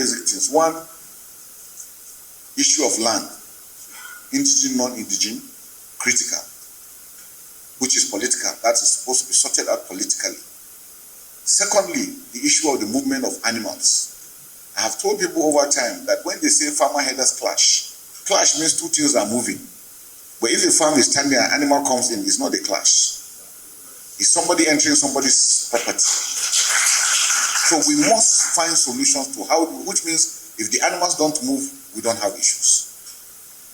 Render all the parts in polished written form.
basic things. One, issue of land, indigene, non-indigene, critical, which is political. That is supposed to be sorted out politically. Secondly, the issue of the movement of animals. I have told people over time that when they say farmer herders clash means two things are moving. But if a farm is standing and an animal comes in, it's not a clash. It's somebody entering somebody's property. So we must find solutions to how, which means if the animals don't move, we don't have issues.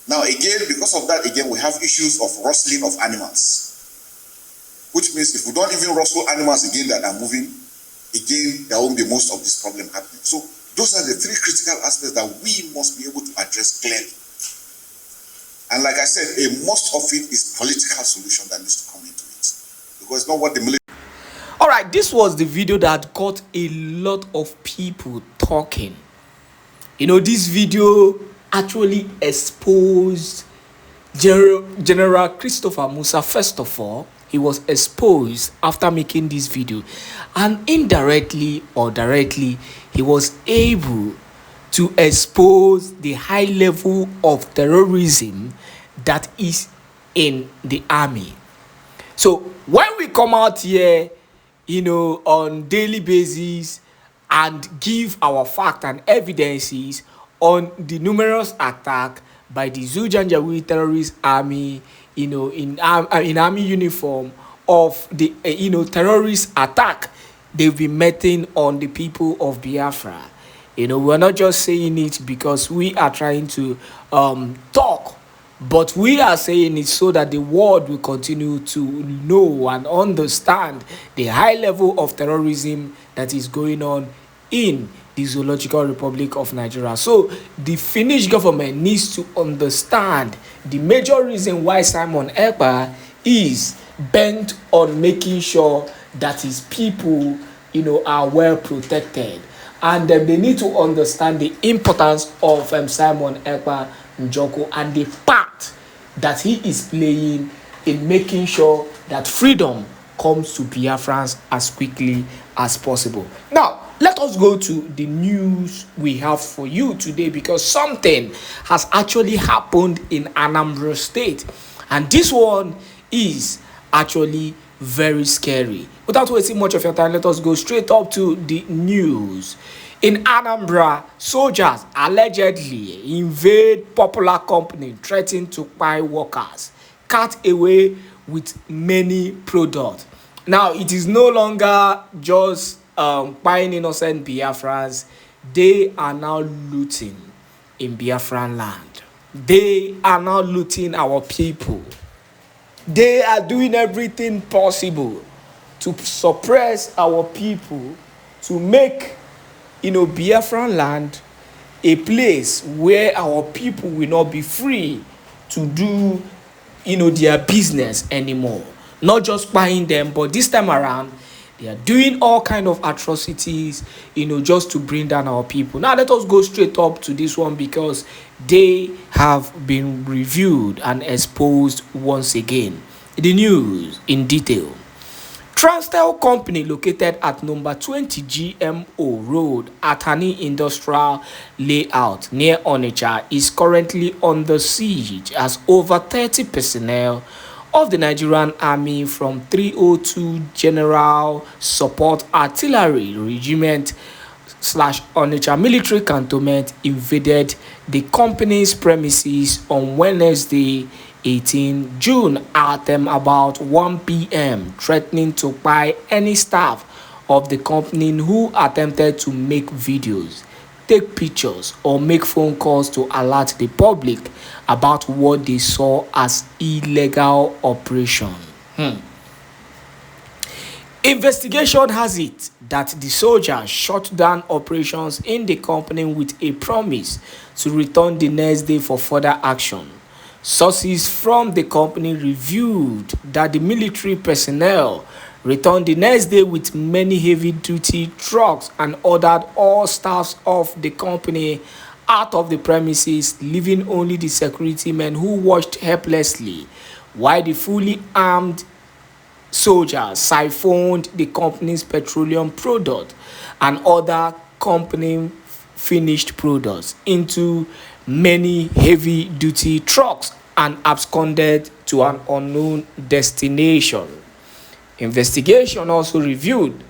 Now again, because of that, again, we have issues of rustling of animals. Which means if we don't even rustle animals again that are moving, again, there won't be most of this problem happening. So those are the three critical aspects that we must be able to address clearly. And like I said, most of it is political solution that needs to come into it. Because it's not what the military... All right, this was the video that got a lot of people talking. You know, this video actually exposed General Christopher Musa. First of all, he was exposed after making this video, and indirectly or directly, he was able to expose the high level of terrorism that is in the army. So when we come out here, you know, on daily basis and give our fact and evidences on the numerous attack by the Zujanjawi terrorist army, you know, in army uniform of the terrorist attack they've been meting on the people of Biafra. You know, we're not just saying it because we are trying to talk, but we are saying it so that the world will continue to know and understand the high level of terrorism that is going on in the Zoological Republic of Nigeria. So the Finnish government needs to understand the major reason why Simon Ekpa is bent on making sure that his people, you know, are well protected. And they need to understand the importance of Simon Ekpa Njoko and the part that he is playing in making sure that freedom comes to Biafrans as quickly as possible. Now, let us go to the news we have for you today, because something has actually happened in Anambra State. And this one is actually very scary. Without wasting much of your time, let us go straight up to the news. In Anambra, soldiers allegedly invade popular company, threatening to buy workers, cut away with many products. Now, it is no longer just buying innocent Biafrans. They are now looting in Biafran land. They are now looting our people. They are doing everything possible to suppress our people, to make, you know, Biafran land a place where our people will not be free to do, you know, their business anymore. Not just buying them, but this time around, they are doing all kind of atrocities, you know, just to bring down our people. Now, let us go straight up to this one, because they have been reviewed and exposed once again. The news in detail. Transtel Company, located at number 20 GMO Road, Atani Industrial Layout near Onitsha, is currently under siege as over 30 personnel of the Nigerian Army from 302 General Support Artillery Regiment / Onitsha Military Cantonment invaded the company's premises on Wednesday, 18 June at about 1 p.m., threatening to buy any staff of the company who attempted to make videos, take pictures, or make phone calls to alert the public about what they saw as illegal operation. Investigation has it that the soldiers shut down operations in the company with a promise to return the next day for further action. Sources from the company revealed that the military personnel returned the next day with many heavy-duty trucks and ordered all staffs of the company out of the premises, leaving only the security men who watched helplessly while the fully armed soldiers siphoned the company's petroleum product and other company finished products into many heavy-duty trucks and absconded to an unknown destination. Investigation also revealed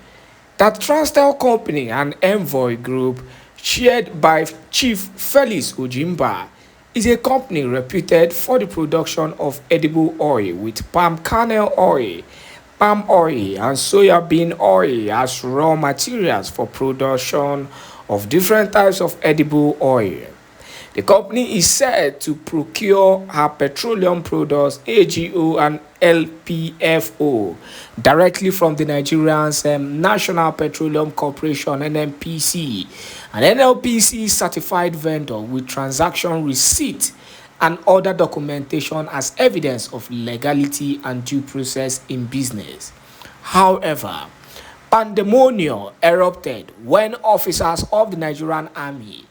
that Transtel Company and Envoy Group, chaired by Chief Felix Ojimba, is a company reputed for the production of edible oil with palm kernel oil, palm oil, and soya bean oil as raw materials for production of different types of edible oil. The company is said to procure her petroleum products, AGO and LPFO, directly from the Nigerian's National Petroleum Corporation (NNPC), an NLPC certified vendor with transaction receipt and other documentation as evidence of legality and due process in business. However, pandemonium erupted when officers of the Nigerian Army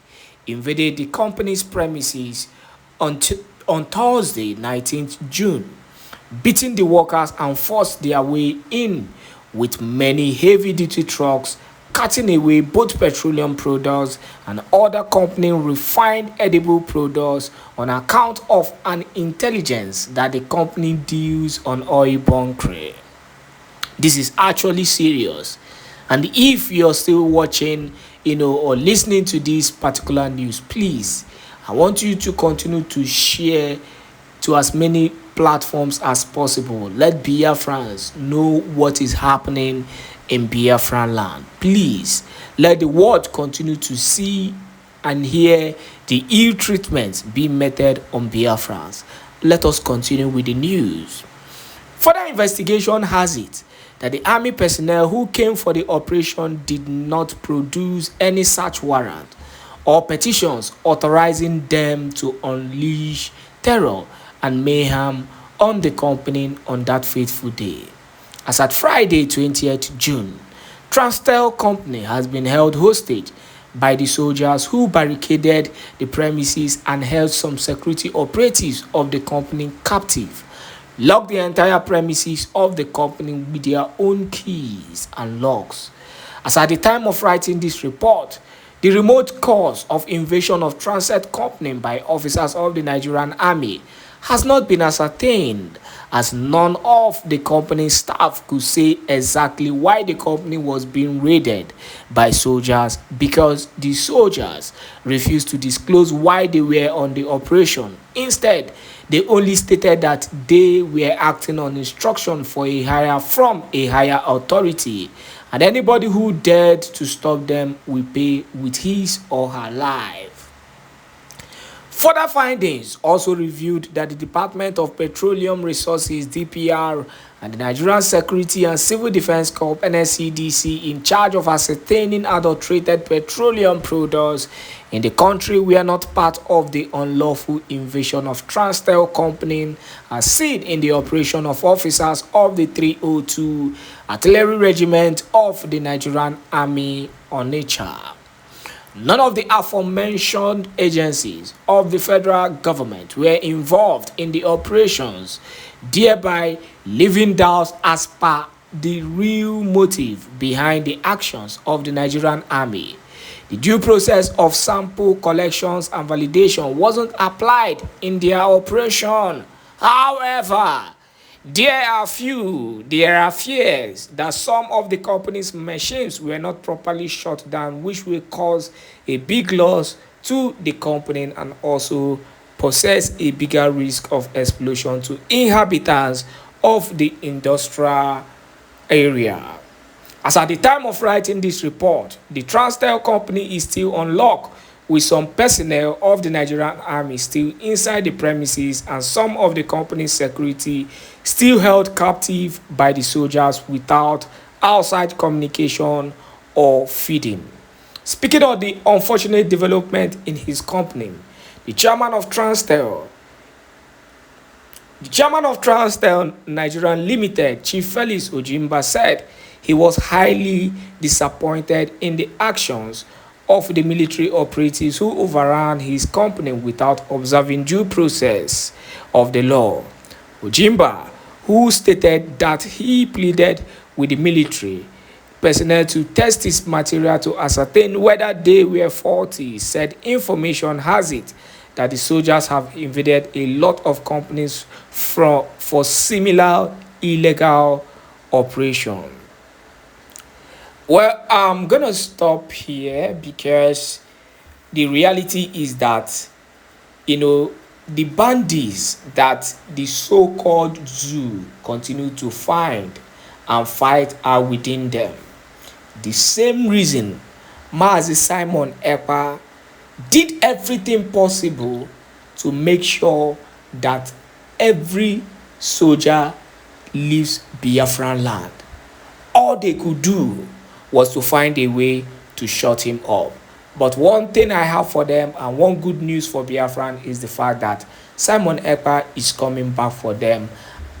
invaded the company's premises on Thursday, 19th June, beating the workers and forced their way in with many heavy-duty trucks, cutting away both petroleum products and other company refined edible products on account of an intelligence that the company deals on oil bunkering. This is actually serious. And if you're still watching, or listening to this particular news, please, I want you to continue to share to as many platforms as possible. Let Biafrans know what is happening in Biafran land. Please, let the world continue to see and hear the ill treatment being meted on Biafrans. Let us continue with the news. Further investigation has it that the army personnel who came for the operation did not produce any search warrant or petitions authorizing them to unleash terror and mayhem on the company on that fateful day. As at Friday, 20th June, Transtel Company has been held hostage by the soldiers who barricaded the premises and held some security operatives of the company captive, locked the entire premises of the company with their own keys and locks. As at the time of writing this report, the remote cause of invasion of Transtel Company by officers of the Nigerian Army has not been ascertained, as none of the company's staff could say exactly why the company was being raided by soldiers, because the soldiers refused to disclose why they were on the operation. Instead, they only stated that they were acting on instruction from a higher authority, and anybody who dared to stop them will pay with his or her life. Further findings also revealed that the Department of Petroleum Resources (DPR) and the Nigerian Security and Civil Defense Corps (NSCDC) in charge of ascertaining adulterated petroleum products in the country were not part of the unlawful invasion of Transtel Company, as seen in the operation of officers of the 302 Artillery Regiment of the Nigerian Army on nature. None of the aforementioned agencies of the federal government were involved in the operations, thereby leaving doubts as per the real motive behind the actions of the Nigerian Army. The due process of sample collections and validation wasn't applied in their operation. However, there are fears that some of the company's machines were not properly shut down, which will cause a big loss to the company and also possess a bigger risk of explosion to inhabitants of the industrial area. As at the time of writing this report, the Transtel Company is still on lock, with some personnel of the Nigerian Army still inside the premises and some of the company's security still held captive by the soldiers without outside communication or feeding. Speaking of the unfortunate development in his company, the chairman of Transtel Nigeria Limited, Chief Felix Ojimba, said he was highly disappointed in the actions of the military operatives who overran his company without observing due process of the law. Ojimba, who stated that he pleaded with the military personnel to test his material to ascertain whether they were faulty. Said information has it that the soldiers have invaded a lot of companies for similar illegal operation. Well, I'm gonna stop here because the reality is that, the bandits that the so-called zoo continue to find and fight are within them. The same reason Mazi Simon Ekpa did everything possible to make sure that every soldier leaves Biafran land. All they could do was to find a way to shut him up. But one thing I have for them, and one good news for Biafran, is the fact that Simon Ekpa is coming back for them,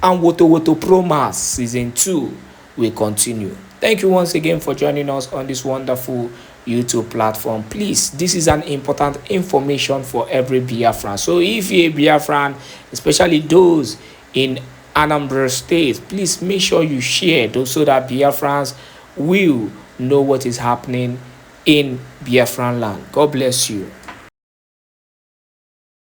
and Woto Woto Promas Season 2 will continue. Thank you once again for joining us on this wonderful YouTube platform. Please, this is an important information for every Biafran. So if you're a Biafran, especially those in Anambra State, please make sure you share those so that Biafrans will know what is happening in Biafran land. God bless you.